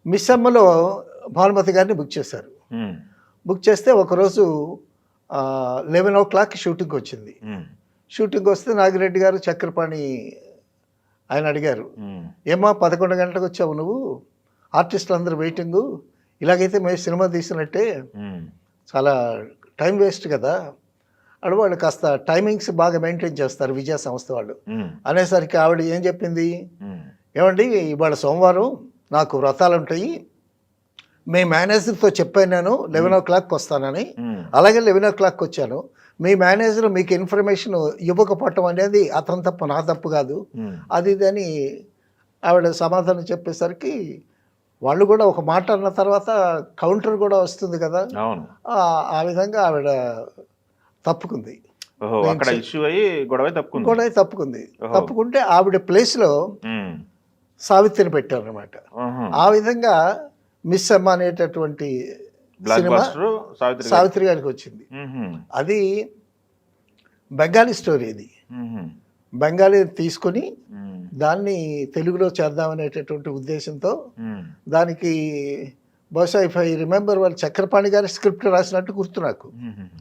Miss అమ్మలో భానుమతి గారిని book చేశారు. హ్మ్. బుక్ చేస్తే ఒకరోజు 11:00 షూటింగ్ వచ్చింది. హ్మ్. షూటింగ్ వస్తే నాగిరెడ్డి గారు, చక్రపాణి ఆయన అడిగారు, హ్మ్. "ఏమ్మా 11 గంటలకు వచ్చావు నువ్వు? ఆర్టిస్టులు అందరూ వెయిటింగు. ఇలాగైతే మేము సినిమా తీసినట్టే. హ్మ్. చాలా టైం వేస్ట్ కదా." వాళ్ళు కాస్త టైమింగ్స్ బాగా మెయింటైన్ చేస్తారు విజయ సంస్థ వాళ్ళు. హ్మ్. అనేసరికి ఆవిడ ఏం చెప్పింది, హ్మ్. "ఏమండి ఇవాళ సోమవారం నాకు వ్రతాలుంటాయి. మీ మేనేజర్‌తో చెప్పాను నేను 11:00కి వస్తానని. హ్మ్. అలాగే 11:00కి వచ్చాను. మీ మేనేజర్ మీకు ఇన్ఫర్మేషన్ ఇవ్వకపోవటం అనేది అతని తప్పు, నా తప్పు కాదు." హ్మ్. అది ఇది అని ఆవిడ సమాధానం చెప్పేసరికి వాళ్ళు కూడా ఒక మాట అన్న తర్వాత కౌంటర్ కూడా వస్తుంది కదా! అవును. ఆ విధంగా ఆవిడ తప్పుకుంది. ఓహో! నేను అక్కడ ఇష్యూ అయ్యి గొడవై తప్పుకుంది. గొడవ తప్పుకుంది. ఓహో! తప్పుకుంటే ఆవిడ ప్లేస్‌లో హ్మ్. సావిత్రిని పెట్టారనమాట. ఆహా! ఆ విధంగా మిస్ అమ్మ అనేటటువంటి బ్లాక్ సినిమా బస్టర్ సావిత్రి గారు. సావిత్రి గారికి వచ్చింది. హుహు. అది బెంగాలీ స్టోరీ ఇది. హుహు. బెంగాలీ తీసుకొని హ్మ్. దాన్ని తెలుగులో చేద్దామనేటటువంటి ఉద్దేశంతో హ్మ్. దానికి బహుశా ఇఫ్ ఐ రిమెంబర్ వాళ్ళు చక్రపాణి గారి స్క్రిప్ట్ రాసినట్టు గుర్తు నాకు. హుహుహు.